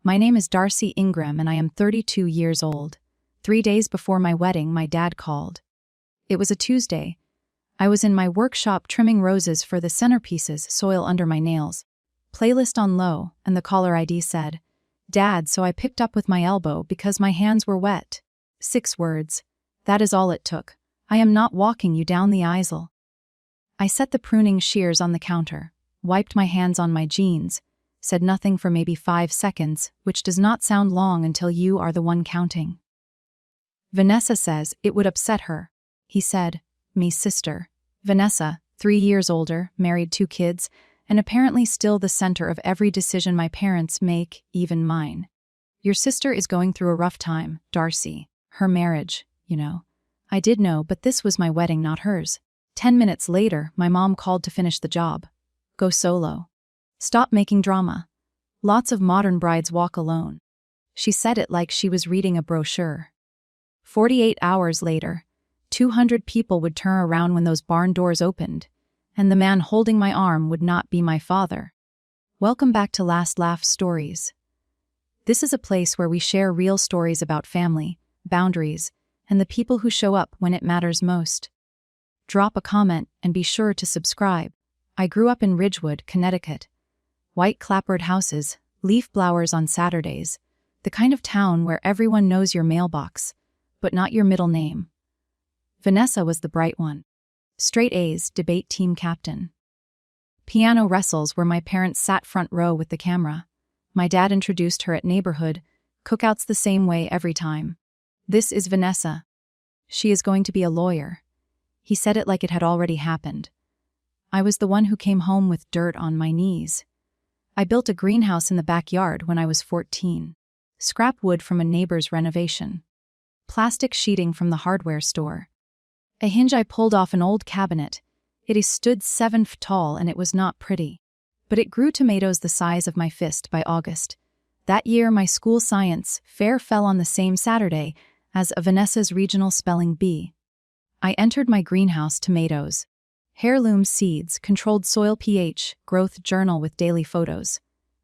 My name is Darcy Ingram and I am 32 years old. 3 days before my wedding, my dad called. It was a Tuesday. I was in my workshop trimming roses for the centerpieces, soil under my nails. Playlist on low, and the caller ID said, "Dad," so I picked up with my elbow because my hands were wet. 6 words. That is all it took. "I am not walking you down the aisle." I set the pruning shears on the counter, wiped my hands on my jeans, said nothing for maybe 5 seconds, which does not sound long until you are the one counting. Vanessa says it would upset her. He said, "Me sister." Vanessa, 3 years older, married 2 kids, and apparently still the center of every decision my parents make, even mine. "Your sister is going through a rough time, Darcy. Her marriage, you know." I did know, but this was my wedding, not hers. 10 minutes later, my mom called to finish the job. "Go solo. Stop making drama. Lots of modern brides walk alone." She said it like she was reading a brochure. 48 hours later, 200 people would turn around when those barn doors opened, and the man holding my arm would not be my father. Welcome back to Last Laugh Stories. This is a place where we share real stories about family, boundaries, and the people who show up when it matters most. Drop a comment and be sure to subscribe. I grew up in Ridgewood, Connecticut. White clapboard houses, leaf blowers on Saturdays, the kind of town where everyone knows your mailbox, but not your middle name. Vanessa was the bright one. Straight A's, debate team captain. Piano recitals where my parents sat front row with the camera. My dad introduced her at neighborhood cookouts the same way every time. "This is Vanessa. She is going to be a lawyer." He said it like it had already happened. I was the one who came home with dirt on my knees. I built a greenhouse in the backyard when I was 14. Scrap wood from a neighbor's renovation. Plastic sheeting from the hardware store. A hinge I pulled off an old cabinet. It stood 7 feet tall and it was not pretty. But it grew tomatoes the size of my fist by August. That year my school science fair fell on the same Saturday as a Vanessa's regional spelling bee. I entered my greenhouse tomatoes. Heirloom seeds, controlled soil pH, growth journal with daily photos.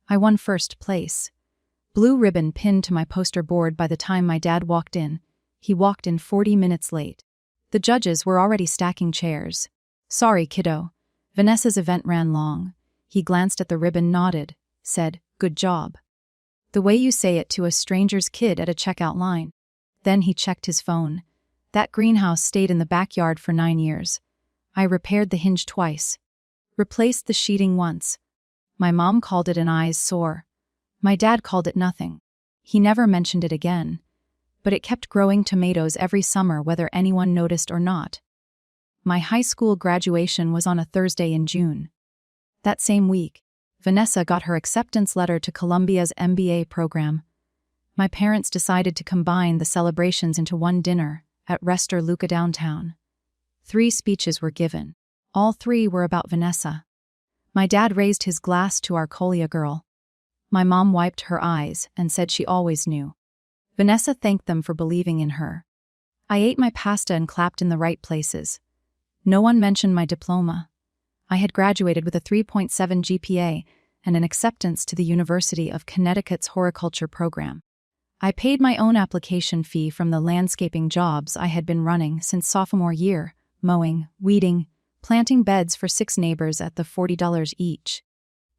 I won first place. Blue ribbon pinned to my poster board by the time my dad walked in. He walked in 40 minutes late. The judges were already stacking chairs. "Sorry, kiddo. Vanessa's event ran long." He glanced at the ribbon, nodded, said, "Good job." The way you say it to a stranger's kid at a checkout line. Then he checked his phone. That greenhouse stayed in the backyard for 9 years. I repaired the hinge twice. Replaced the sheeting once. My mom called it an eyes sore. My dad called it nothing. He never mentioned it again. But it kept growing tomatoes every summer whether anyone noticed or not. My high school graduation was on a Thursday in June. That same week, Vanessa got her acceptance letter to Columbia's MBA program. My parents decided to combine the celebrations into one dinner at Rester Luca downtown. 3 speeches were given. All 3 were about Vanessa. My dad raised his glass to our Colia girl. My mom wiped her eyes and said she always knew. Vanessa thanked them for believing in her. I ate my pasta and clapped in the right places. No one mentioned my diploma. I had graduated with a 3.7 GPA and an acceptance to the University of Connecticut's horticulture program. I paid my own application fee from the landscaping jobs I had been running since sophomore year, mowing, weeding, planting beds for 6 neighbors at the $40 each.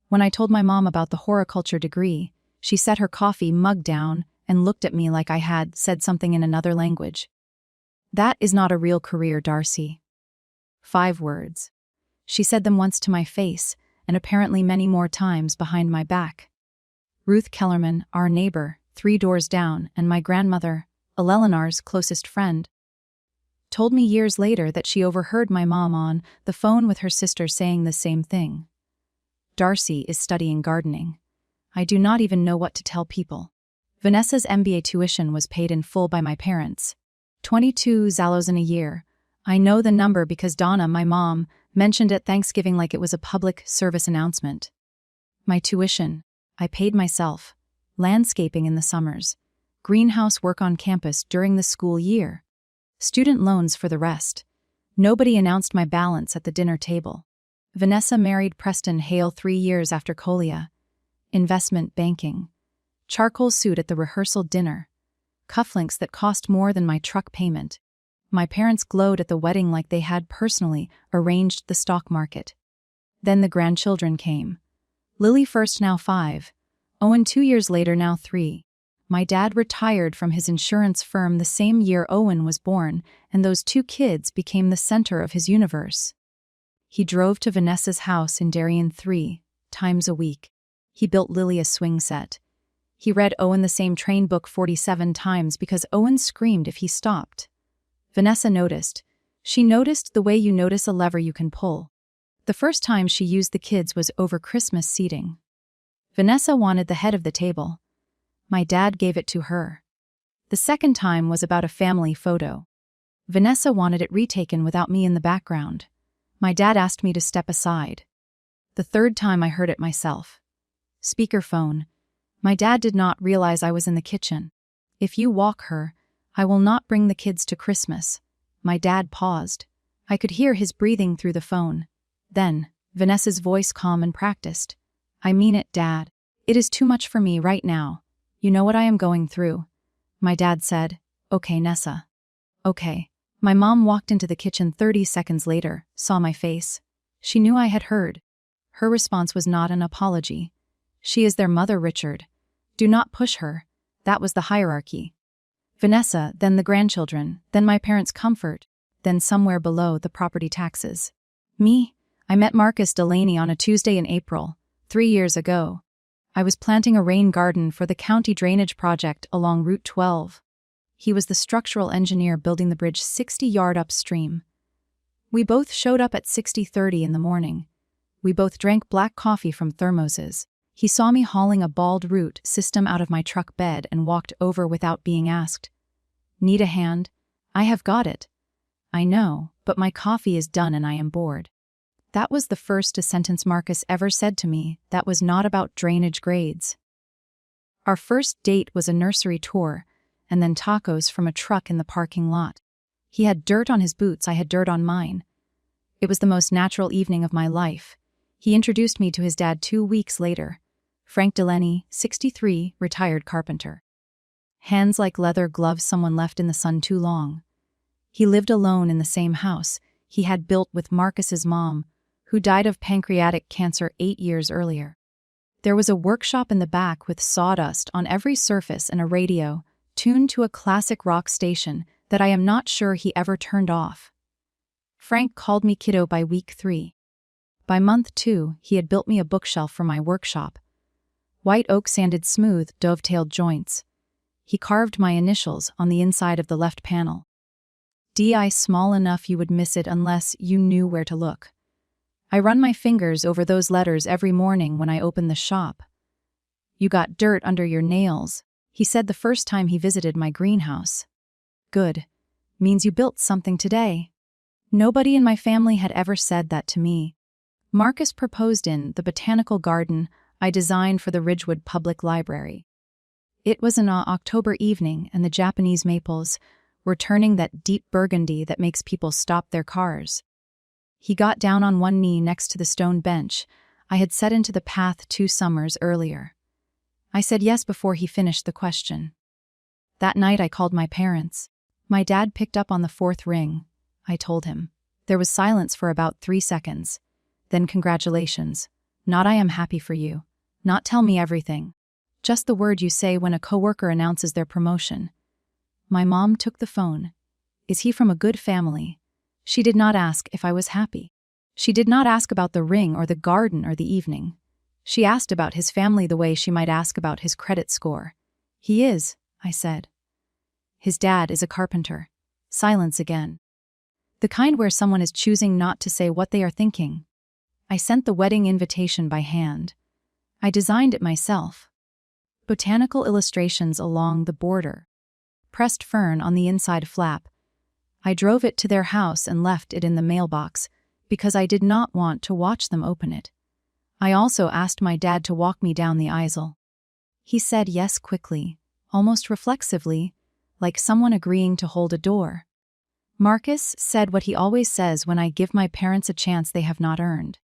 When I told my mom about the horticulture degree, she set her coffee mug down and looked at me like I had said something in another language. "That is not a real career, Darcy." 5 words. She said them once to my face, and apparently many more times behind my back. Ruth Kellerman, our neighbor, 3 doors down, and my grandmother, Eleanor's closest friend, told me years later that she overheard my mom on the phone with her sister saying the same thing. Darcy is studying gardening. I do not even know what to tell people. Vanessa's MBA tuition was paid in full by my parents. 22 zallows in a year. I know the number because Donna, my mom, mentioned at Thanksgiving like it was a public service announcement. My tuition, I paid myself. Landscaping in the summers. Greenhouse work on campus during the school year. Student loans for the rest. Nobody announced my balance at the dinner table. Vanessa married Preston Hale 3 years after Colia. Investment banking. charcoal suit at the rehearsal dinner, cufflinks that cost more than my truck payment. My parents glowed at the wedding like they had personally arranged the stock market. Then the grandchildren came. Lily first, now 5. Owen 2 years later, now 3. My dad retired from his insurance firm the same year Owen was born, and those 2 kids became the center of his universe. He drove to Vanessa's house in Darien 3 times a week. He built Lily a swing set. He read Owen the same train book 47 times because Owen screamed if he stopped. Vanessa noticed. She noticed the way you notice a lever you can pull. The first time she used the kids was over Christmas seating. Vanessa wanted the head of the table. My dad gave it to her. The second time was about a family photo. Vanessa wanted it retaken without me in the background. My dad asked me to step aside. The third time I heard it myself. Speakerphone. My dad did not realize I was in the kitchen. If you walk her, I will not bring the kids to Christmas. My dad paused. I could hear his breathing through the phone. Then, Vanessa's voice calm and practiced. I mean it, Dad. It is too much for me right now. You know what I am going through. My dad said, Okay, Nessa. Okay. My mom walked into the kitchen 30 seconds later, saw my face. She knew I had heard. Her response was not an apology. She is their mother, Richard. Do not push her. That was the hierarchy. Vanessa, then the grandchildren, then my parents' comfort, then somewhere below the property taxes. Me? I met Marcus Delaney on a Tuesday in April, 3 years ago. I was planting a rain garden for the county drainage project along Route 12. He was the structural engineer building the bridge 60 yards upstream. We both showed up at 60:30 in the morning. We both drank black coffee from thermoses. He saw me hauling a bald root system out of my truck bed and walked over without being asked. Need a hand? I have got it. I know, but my coffee is done and I am bored. That was the first sentence Marcus ever said to me that was not about drainage grades. Our first date was a nursery tour, and then tacos from a truck in the parking lot. He had dirt on his boots, I had dirt on mine. It was the most natural evening of my life. He introduced me to his dad 2 weeks later. Frank Delaney, 63, retired carpenter. Hands like leather gloves someone left in the sun too long. He lived alone in the same house he had built with Marcus's mom, who died of pancreatic cancer 8 years earlier. There was a workshop in the back with sawdust on every surface and a radio, tuned to a classic rock station that I am not sure he ever turned off. Frank called me kiddo by week 3. By month 2, he had built me a bookshelf for my workshop. White oak sanded smooth, dovetailed joints. He carved my initials on the inside of the left panel. DI small enough you would miss it unless you knew where to look. I run my fingers over those letters every morning when I open the shop. You got dirt under your nails, he said the first time he visited my greenhouse. Good. Means you built something today. Nobody in my family had ever said that to me. Marcus proposed in the botanical garden I designed for the Ridgewood Public Library. It was an October evening and the Japanese maples were turning that deep burgundy that makes people stop their cars. He got down on one knee next to the stone bench I had set into the path 2 summers earlier. I said yes before he finished the question. That night I called my parents. My dad picked up on the 4th ring. I told him. There was silence for about 3 seconds. Then congratulations. Not I am happy for you. Not tell me everything. Just the word you say when a coworker announces their promotion. My mom took the phone. Is he from a good family? She did not ask if I was happy. She did not ask about the ring or the garden or the evening. She asked about his family the way she might ask about his credit score. He is, I said. His dad is a carpenter. Silence again. The kind where someone is choosing not to say what they are thinking. I sent the wedding invitation by hand. I designed it myself. Botanical illustrations along the border. Pressed fern on the inside flap. I drove it to their house and left it in the mailbox because I did not want to watch them open it. I also asked my dad to walk me down the aisle. He said yes quickly, almost reflexively, like someone agreeing to hold a door. Marcus said what he always says when I give my parents a chance they have not earned.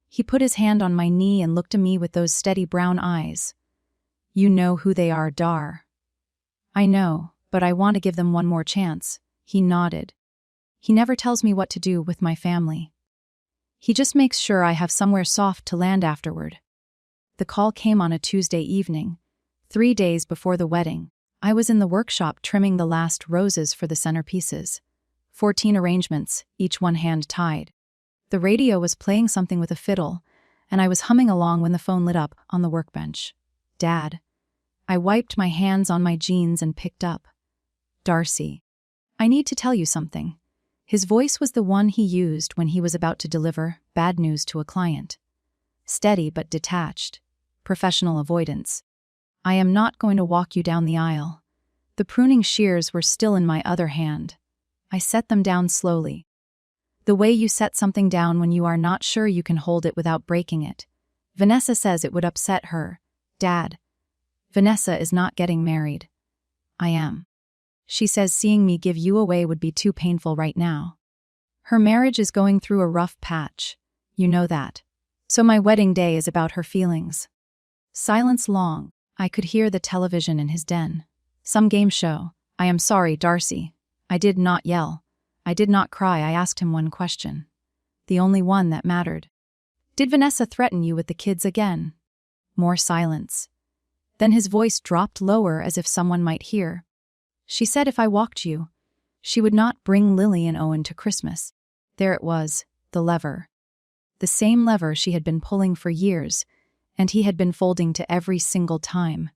He put his hand on my knee and looked at me with those steady brown eyes. You know who they are, Dar. I know, but I want to give them one more chance. He nodded. He never tells me what to do with my family. He just makes sure I have somewhere soft to land afterward. The call came on a Tuesday evening, 3 days before the wedding. I was in the workshop trimming the last roses for the centerpieces. 14 arrangements, each one hand-tied. The radio was playing something with a fiddle, and I was humming along when the phone lit up on the workbench. Dad. I wiped my hands on my jeans and picked up. Darcy. I need to tell you something. His voice was the one he used when he was about to deliver bad news to a client. Steady but detached. Professional avoidance. I am not going to walk you down the aisle. The pruning shears were still in my other hand. I set them down slowly. The way you set something down when you are not sure you can hold it without breaking it. Vanessa says it would upset her. Dad. Vanessa is not getting married. I am. She says seeing me give you away would be too painful right now. Her marriage is going through a rough patch. You know that. So my wedding day is about her feelings. Silence long. I could hear the television in his den. Some game show. I am sorry, Darcy. I did not yell. I did not cry. I asked him one question. The only one that mattered. Did Vanessa threaten you with the kids again? More silence. Then his voice dropped lower as if someone might hear. She said if I walked you, she would not bring Lily and Owen to Christmas. There it was, the lever. The same lever she had been pulling for years, and he had been folding to every single time.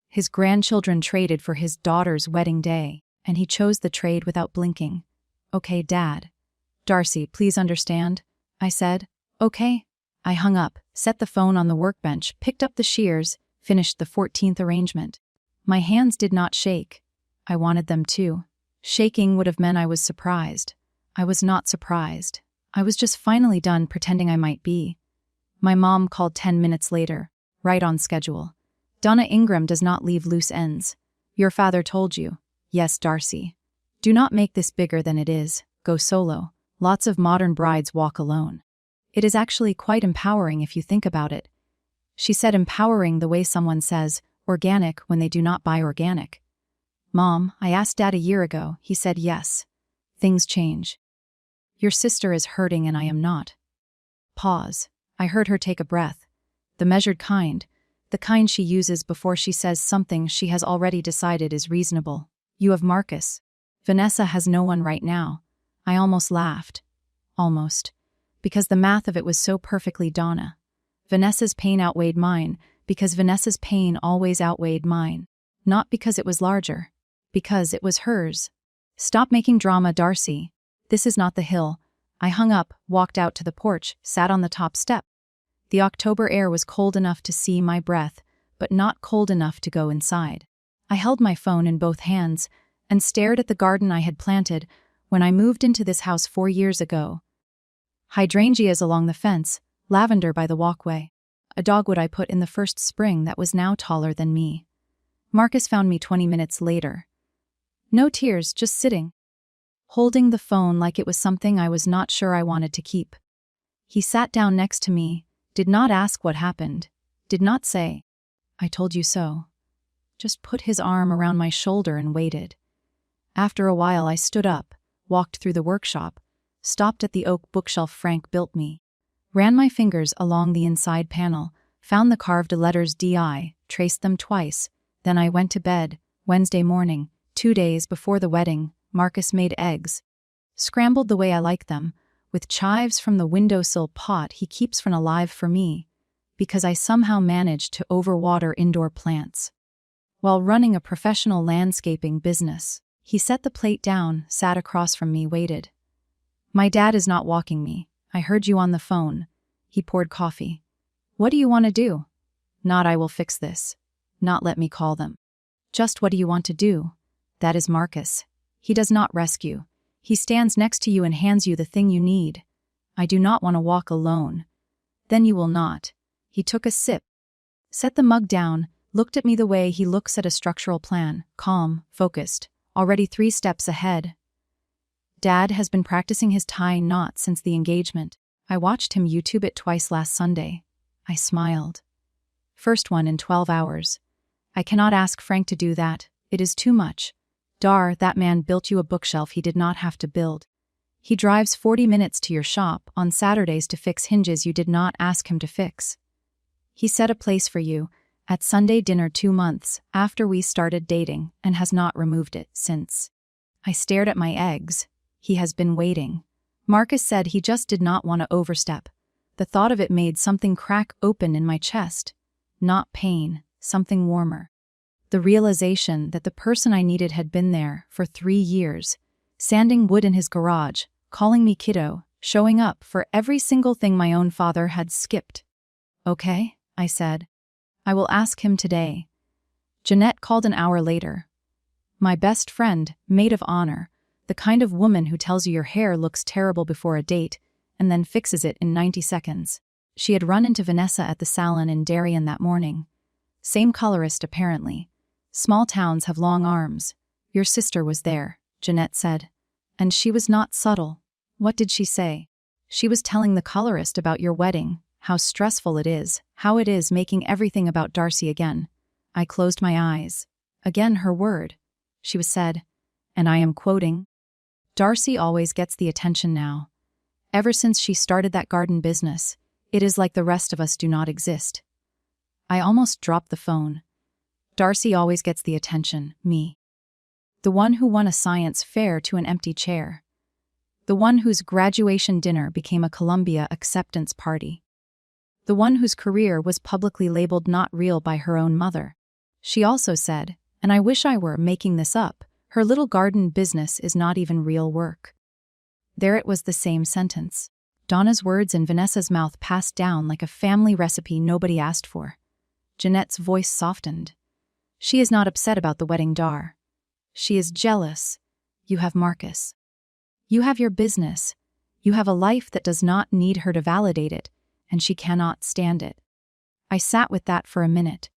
His grandchildren traded for his daughter's wedding day, and he chose the trade without blinking. Okay, Dad. Darcy, please understand, I said. Okay. I hung up, set the phone on the workbench, picked up the shears, finished the 14th arrangement. My hands did not shake. I wanted them to. Shaking would have meant I was surprised. I was not surprised. I was just finally done pretending I might be. My mom called 10 minutes later, right on schedule. Donna Ingram does not leave loose ends. Your father told you. Yes, Darcy. Do not make this bigger than it is. Go solo. Lots of modern brides walk alone. It is actually quite empowering if you think about it. She said empowering the way someone says organic when they do not buy organic. Mom, I asked Dad a year ago. He said yes. Things change. Your sister is hurting and I am not. Pause. I heard her take a breath. The measured kind. The kind she uses before she says something she has already decided is reasonable. You have Marcus. Vanessa has no one right now. I almost laughed. Almost. Because the math of it was so perfectly Donna. Vanessa's pain outweighed mine, because Vanessa's pain always outweighed mine. Not because it was larger. Because it was hers. Stop making drama, Darcy. This is not the hill. I hung up, walked out to the porch, sat on the top step. The October air was cold enough to see my breath, but not cold enough to go inside. I held my phone in both hands and stared at the garden I had planted when I moved into this house 4 years ago. Hydrangeas along the fence, lavender by the walkway. A dogwood I put in the first spring that was now taller than me. Marcus found me 20 minutes later. No tears, just sitting. Holding the phone like it was something I was not sure I wanted to keep. He sat down next to me, did not ask what happened, did not say, I told you so. Just put his arm around my shoulder and waited. After a while I stood up, walked through the workshop, stopped at the oak bookshelf Frank built me, ran my fingers along the inside panel, found the carved letters DI, traced them twice, then I went to bed. Wednesday morning, 2 days before the wedding, Marcus made eggs. Scrambled the way I like them, with chives from the windowsill pot he keeps from alive for me, because I somehow managed to overwater indoor plants. While running a professional landscaping business, he set the plate down, sat across from me, waited. My dad is not walking me. I heard you on the phone. He poured coffee. What do you want to do? Not I will fix this. Not let me call them. Just what do you want to do? That is Marcus. He does not rescue. He stands next to you and hands you the thing you need. I do not want to walk alone. Then you will not. He took a sip, set the mug down, looked at me the way he looks at a structural plan, calm, focused, already 3 steps ahead. Dad has been practicing his tie knot since the engagement. I watched him YouTube it twice last Sunday. I smiled. First one in 12 hours. I cannot ask Frank to do that. It is too much. Dar, that man built you a bookshelf he did not have to build. He drives 40 minutes to your shop on Saturdays to fix hinges you did not ask him to fix. He set a place for you at Sunday dinner 2 months after we started dating and has not removed it since. I stared at my eggs. He has been waiting. Marcus said he just did not want to overstep. The thought of it made something crack open in my chest. Not pain, something warmer. The realization that the person I needed had been there for 3 years, sanding wood in his garage, calling me kiddo, showing up for every single thing my own father had skipped. Okay, I said. I will ask him today. Jeanette called an hour later. My best friend, maid of honor, the kind of woman who tells you your hair looks terrible before a date and then fixes it in 90 seconds. She had run into Vanessa at the salon in Darien that morning. Same colorist, apparently. Small towns have long arms. Your sister was there, Jeanette said. And she was not subtle. What did she say? She was telling the colorist about your wedding, how stressful it is, how it is making everything about Darcy again. I closed my eyes. Again her word. She was said, and I am quoting, Darcy always gets the attention now. Ever since she started that garden business, it is like the rest of us do not exist. I almost dropped the phone. Darcy always gets the attention, me. The one who won a science fair to an empty chair. The one whose graduation dinner became a Columbia acceptance party. The one whose career was publicly labeled not real by her own mother. She also said, and I wish I were making this up, her little garden business is not even real work. There it was, the same sentence. Donna's words in Vanessa's mouth passed down like a family recipe nobody asked for. Jeanette's voice softened. She is not upset about the wedding, Dar. She is jealous. You have Marcus. You have your business. You have a life that does not need her to validate it, and she cannot stand it. I sat with that for a minute.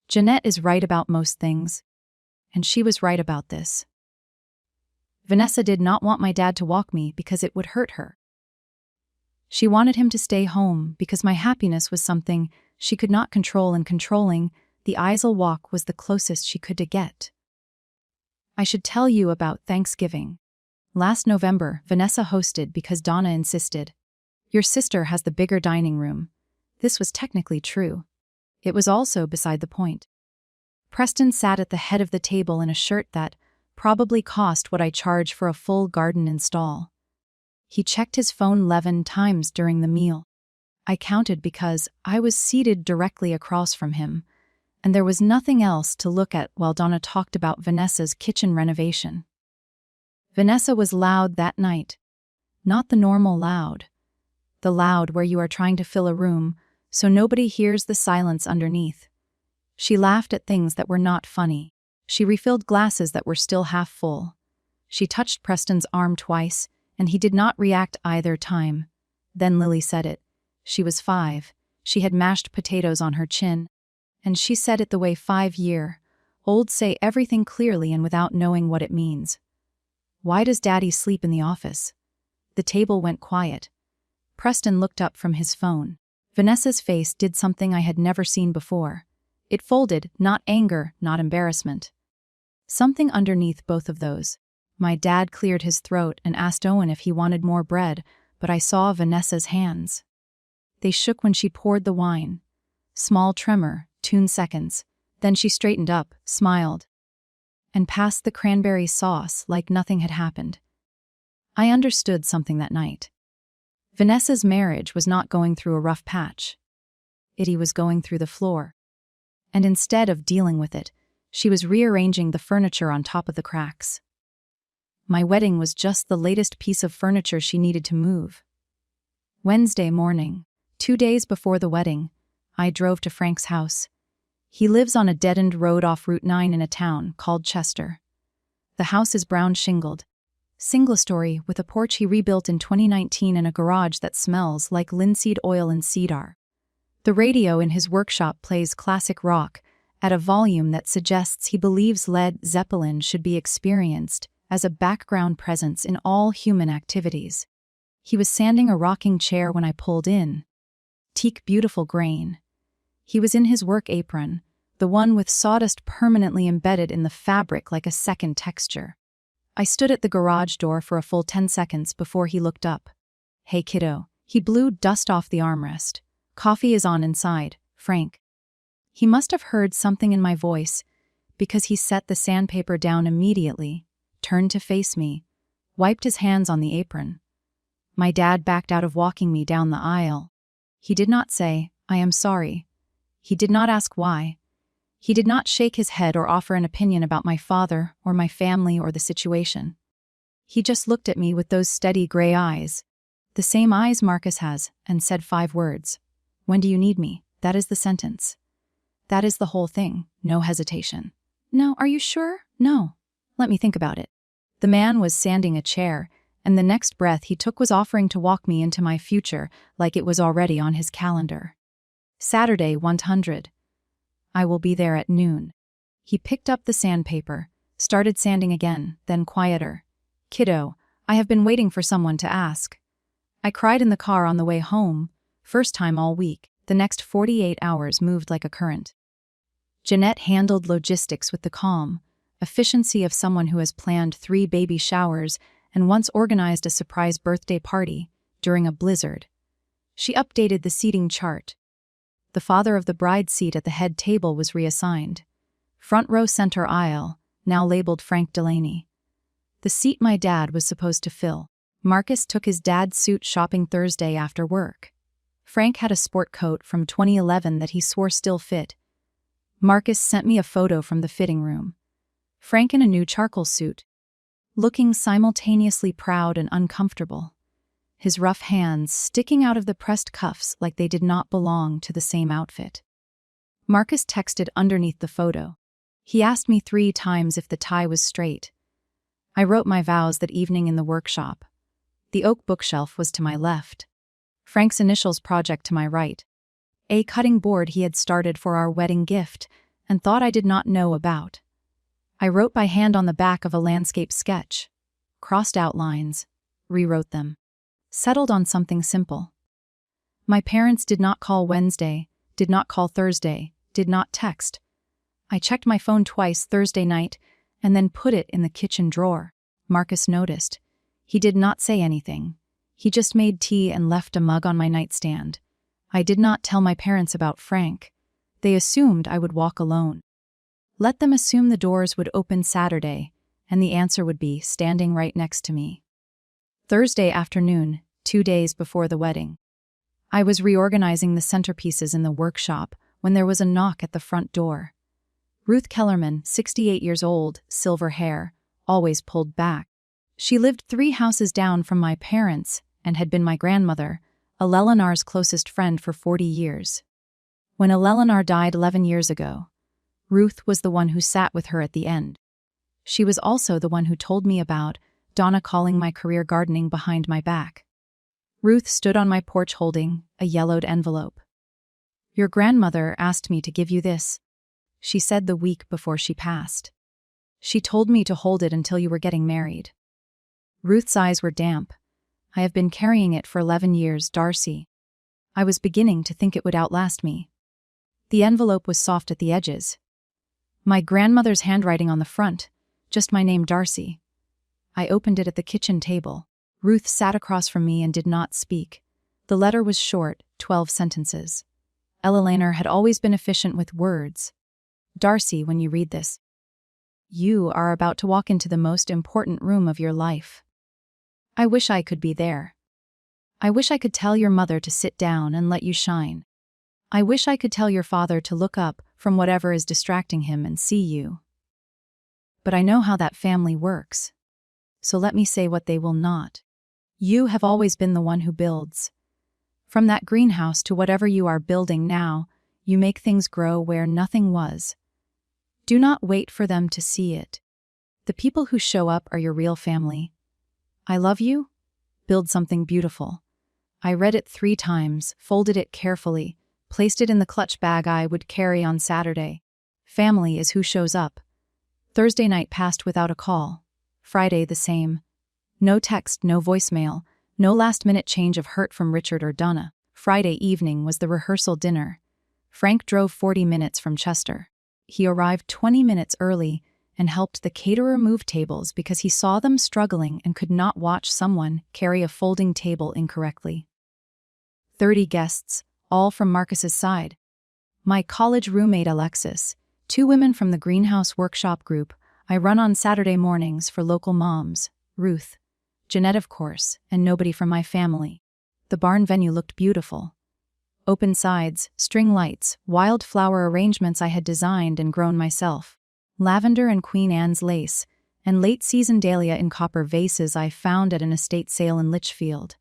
Jeanette is right about most things. And she was right about this. Vanessa did not want my dad to walk me because it would hurt her. She wanted him to stay home because my happiness was something she could not control, and controlling the Isle walk was the closest she could to get. I should tell you about Thanksgiving. Last November, Vanessa hosted because Donna insisted. Your sister has the bigger dining room. This was technically true. It was also beside the point. Preston sat at the head of the table in a shirt that probably cost what I charge for a full garden install. He checked his phone 11 times during the meal. I counted because I was seated directly across from him, and there was nothing else to look at while Donna talked about Vanessa's kitchen renovation. Vanessa was loud that night. Not the normal loud. The loud where you are trying to fill a room so nobody hears the silence underneath. She laughed at things that were not funny. She refilled glasses that were still half full. She touched Preston's arm twice, and he did not react either time. Then Lily said it. She was 5. She had mashed potatoes on her chin. And she said it the way 5-year-olds say everything clearly and without knowing what it means. Why does Daddy sleep in the office? The table went quiet. Preston looked up from his phone. Vanessa's face did something I had never seen before. It folded, not anger, not embarrassment. Something underneath both of those. My dad cleared his throat and asked Owen if he wanted more bread, but I saw Vanessa's hands. They shook when she poured the wine. Small tremor, 2 seconds. Then she straightened up, smiled, and passed the cranberry sauce like nothing had happened. I understood something that night. Vanessa's marriage was not going through a rough patch. He was going through the floor. And instead of dealing with it, she was rearranging the furniture on top of the cracks. My wedding was just the latest piece of furniture she needed to move. Wednesday morning, 2 days before the wedding, I drove to Frank's house. He lives on a dead-end road off Route 9 in a town called Chester. The house is brown shingled, single-story with a porch he rebuilt in 2019 and a garage that smells like linseed oil and cedar. The radio in his workshop plays classic rock at a volume that suggests he believes Led Zeppelin should be experienced as a background presence in all human activities. He was sanding a rocking chair when I pulled in. Teak beautiful grain. He was in his work apron, the one with sawdust permanently embedded in the fabric like a second texture. I stood at the garage door for a full 10 seconds before he looked up. "Hey, kiddo." He blew dust off the armrest. "Coffee is on inside, Frank." He must have heard something in my voice, because he set the sandpaper down immediately, turned to face me, wiped his hands on the apron. My dad backed out of walking me down the aisle. He did not say, "I am sorry." He did not ask why. He did not shake his head or offer an opinion about my father or my family or the situation. He just looked at me with those steady gray eyes, the same eyes Marcus has, and said 5 words. "When do you need me?" That is the sentence. That is the whole thing, no hesitation. "No, are you sure?" "No. Let me think about it." The man was sanding a chair, and the next breath he took was offering to walk me into my future like it was already on his calendar. "Saturday, 100. I will be there at noon." He picked up the sandpaper, started sanding again, then quieter. "Kiddo, I have been waiting for someone to ask." I cried in the car on the way home, first time all week. The next 48 hours moved like a current. Jeanette handled logistics with the calm efficiency of someone who has planned 3 baby showers and once organized a surprise birthday party during a blizzard. She updated the seating chart. The father of the bride's seat at the head table was reassigned. Front row center aisle, now labeled Frank Delaney. The seat my dad was supposed to fill. Marcus took his dad's suit shopping Thursday after work. Frank had a sport coat from 2011 that he swore still fit. Marcus sent me a photo from the fitting room. Frank in a new charcoal suit, looking simultaneously proud and uncomfortable, his rough hands sticking out of the pressed cuffs like they did not belong to the same outfit. Marcus texted underneath the photo. He asked me 3 times if the tie was straight. I wrote my vows that evening in the workshop. The oak bookshelf was to my left. Frank's initials project to my right. A cutting board he had started for our wedding gift and thought I did not know about. I wrote by hand on the back of a landscape sketch, crossed out lines, rewrote them, settled on something simple. My parents did not call Wednesday, did not call Thursday, did not text. I checked my phone twice Thursday night and then put it in the kitchen drawer. Marcus noticed. He did not say anything. He just made tea and left a mug on my nightstand. I did not tell my parents about Frank. They assumed I would walk alone. Let them assume the doors would open Saturday, and the answer would be standing right next to me. Thursday afternoon, 2 days before the wedding. I was reorganizing the centerpieces in the workshop when there was a knock at the front door. Ruth Kellerman, 68 years old, silver hair, always pulled back. She lived 3 houses down from my parents and had been my grandmother, Eleanor's closest friend for 40 years. When Eleanor died 11 years ago, Ruth was the one who sat with her at the end. She was also the one who told me about Donna calling my career gardening behind my back. Ruth stood on my porch holding a yellowed envelope. "Your grandmother asked me to give you this," she said the week before she passed. "She told me to hold it until you were getting married." Ruth's eyes were damp. "I have been carrying it for 11 years, Darcy." I was beginning to think it would outlast me. The envelope was soft at the edges. My grandmother's handwriting on the front, just my name, Darcy. I opened it at the kitchen table. Ruth sat across from me and did not speak. The letter was short, 12 sentences. Eleanor had always been efficient with words. "Darcy, when you read this, you are about to walk into the most important room of your life. I wish I could be there. I wish I could tell your mother to sit down and let you shine. I wish I could tell your father to look up from whatever is distracting him and see you. But I know how that family works. So let me say what they will not. You have always been the one who builds. From that greenhouse to whatever you are building now, you make things grow where nothing was. Do not wait for them to see it. The people who show up are your real family. I love you. Build something beautiful." I read it 3 times, folded it carefully, placed it in the clutch bag I would carry on Saturday. Family is who shows up. Thursday night passed without a call. Friday the same. No text, no voicemail, no last-minute change of hurt from Richard or Donna. Friday evening was the rehearsal dinner. Frank drove 40 minutes from Chester. He arrived 20 minutes early and helped the caterer move tables because he saw them struggling and could not watch someone carry a folding table incorrectly. 30 guests, all from Marcus's side. My college roommate Alexis, 2 women from the Greenhouse Workshop group I run on Saturday mornings for local moms, Ruth, Jeanette of course, and nobody from my family. The barn venue looked beautiful. Open sides, string lights, wildflower arrangements I had designed and grown myself, lavender and Queen Anne's lace, and late-season dahlia in copper vases I found at an estate sale in Litchfield.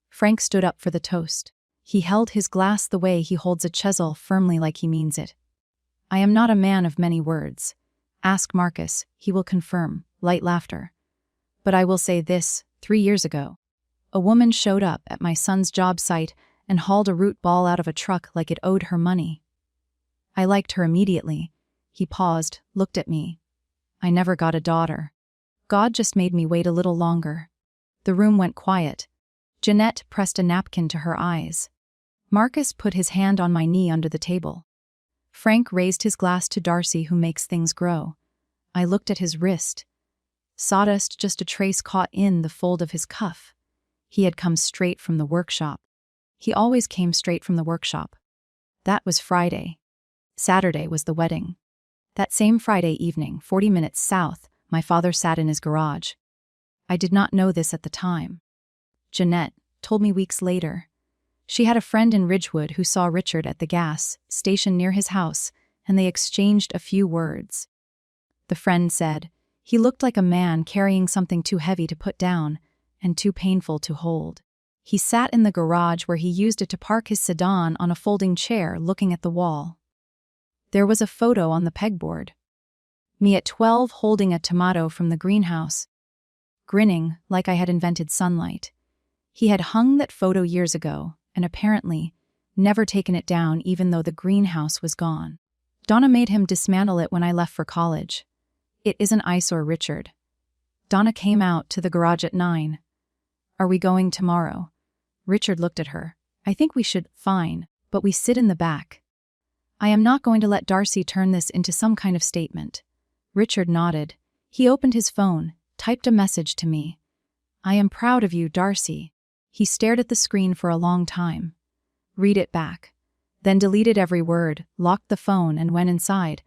Frank stood up for the toast. He held his glass the way he holds a chisel, firmly like he means it. I am not a man of many words. Ask Marcus, he will confirm, light laughter. But I will say this, 3 years ago, a woman showed up at my son's job site and hauled a root ball out of a truck like it owed her money. I liked her immediately. He paused, looked at me. I never got a daughter. God just made me wait a little longer. The room went quiet. Jeanette pressed a napkin to her eyes. Marcus put his hand on my knee under the table. Frank raised his glass to Darcy, who makes things grow. I looked at his wrist. Sawdust just a trace caught in the fold of his cuff. He had come straight from the workshop. He always came straight from the workshop. That was Friday. Saturday was the wedding. That same Friday evening, 40 minutes south, my father sat in his garage. I did not know this at the time. Jeanette told me weeks later. She had a friend in Ridgewood who saw Richard at the gas station near his house, and they exchanged a few words. The friend said, "He looked like a man carrying something too heavy to put down and too painful to hold. He sat in the garage where he used it to park his sedan on a folding chair looking at the wall." There was a photo on the pegboard. Me at 12 holding a tomato from the greenhouse, grinning like I had invented sunlight. He had hung that photo years ago, and apparently never taken it down even though the greenhouse was gone. Donna made him dismantle it when I left for college. It is an eyesore, Richard. Donna came out to the garage at 9. "Are we going tomorrow?" Richard looked at her. "I think we should, fine, but we sit in the back." I am not going to let Darcy turn this into some kind of statement. Richard nodded. He opened his phone, typed a message to me. "I am proud of you, Darcy." He stared at the screen for a long time. Read it back. Then deleted every word, locked the phone, and went inside.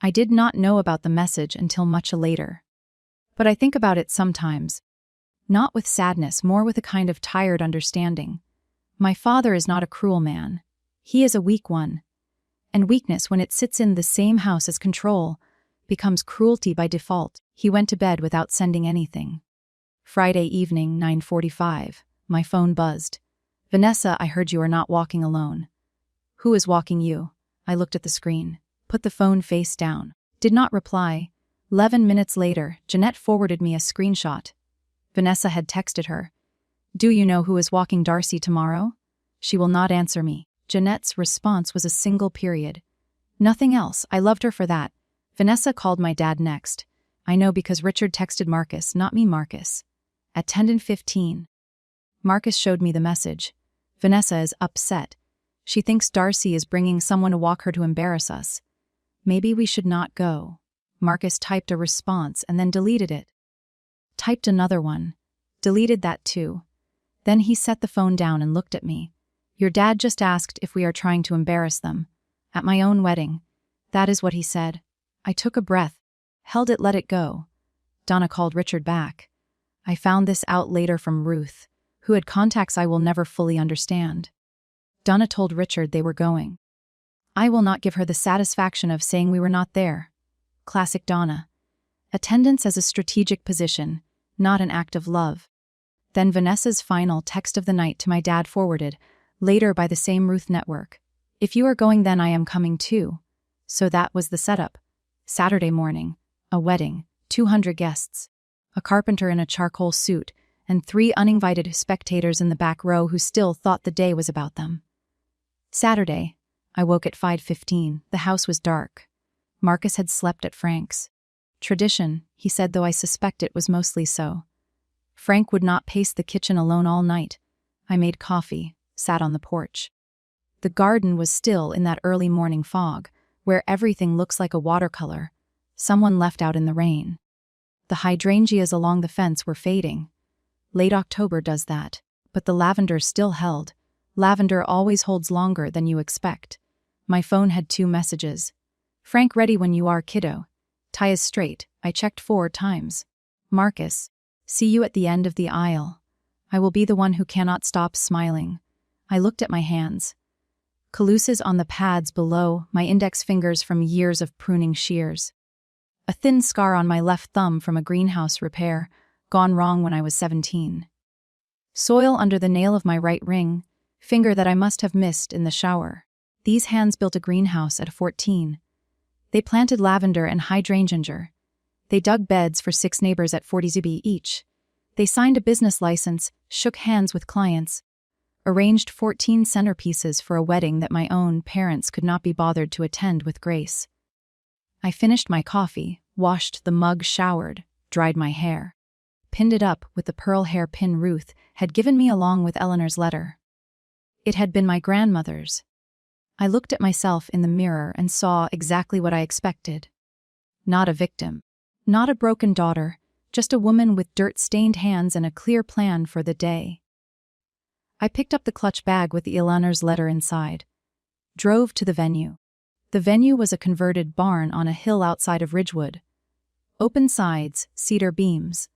I did not know about the message until much later. But I think about it sometimes. Not with sadness, more with a kind of tired understanding. My father is not a cruel man. He is a weak one. And weakness, when it sits in the same house as control, becomes cruelty by default. He went to bed without sending anything. Friday evening, 9:45. My phone buzzed. "Vanessa, I heard you are not walking alone." "Who is walking you?" I looked at the screen. Put the phone face down. Did not reply. 11 minutes later, Jeanette forwarded me a screenshot. Vanessa had texted her. "Do you know who is walking Darcy tomorrow?" She will not answer me. Jeanette's response was a single period. Nothing else. I loved her for that. Vanessa called my dad next. I know because Richard texted Marcus, not me, Marcus. At 10:15. Marcus showed me the message. "Vanessa is upset. She thinks Darcy is bringing someone to walk her to embarrass us. Maybe we should not go." Marcus typed a response and then deleted it. Typed another one. Deleted that too. Then he set the phone down and looked at me. "Your dad just asked if we are trying to embarrass them. At my own wedding. That is what he said." I took a breath. Held it, let it go. Donna called Richard back. I found this out later from Ruth, who had contacts I will never fully understand. Donna told Richard they were going. I will not give her the satisfaction of saying we were not there. Classic Donna. Attendance as a strategic position, not an act of love. Then Vanessa's final text of the night to my dad forwarded, later by the same Ruth network. "If you are going, then I am coming too." So that was the setup. Saturday morning, a wedding, 200 guests, a carpenter in a charcoal suit, and 3 uninvited spectators in the back row who still thought the day was about them. Saturday, I woke at 5:15. The house was dark. Marcus had slept at Frank's. Tradition, he said, though I suspect it was mostly so. Frank would not pace the kitchen alone all night. I made coffee, sat on the porch. The garden was still in that early morning fog, where everything looks like a watercolor, someone left out in the rain. The hydrangeas along the fence were fading. Late October does that, but the lavender still held. Lavender always holds longer than you expect. My phone had 2 messages. Frank, ready when you are, kiddo. Tie is straight. I checked 4 times. Marcus, see you at the end of the aisle. I will be the one who cannot stop smiling. I looked at my hands. Calluses on the pads below, my index fingers from years of pruning shears. A thin scar on my left thumb from a greenhouse repair, gone wrong when I was 17. Soil under the nail of my right ring, finger that I must have missed in the shower. These hands built a greenhouse at 14. They planted lavender and hydrangea. They dug beds for 6 neighbors at 40 zubi each. They signed a business license, shook hands with clients, arranged 14 centerpieces for a wedding that my own parents could not be bothered to attend with grace. I finished my coffee, washed the mug, showered, dried my hair, pinned it up with the pearl hair pin Ruth had given me along with Eleanor's letter. It had been my grandmother's. I looked at myself in the mirror and saw exactly what I expected. Not a victim. Not a broken daughter, just a woman with dirt-stained hands and a clear plan for the day. I picked up the clutch bag with the Eleanor's letter inside. Drove to the venue. The venue was a converted barn on a hill outside of Ridgewood. Open sides, cedar beams.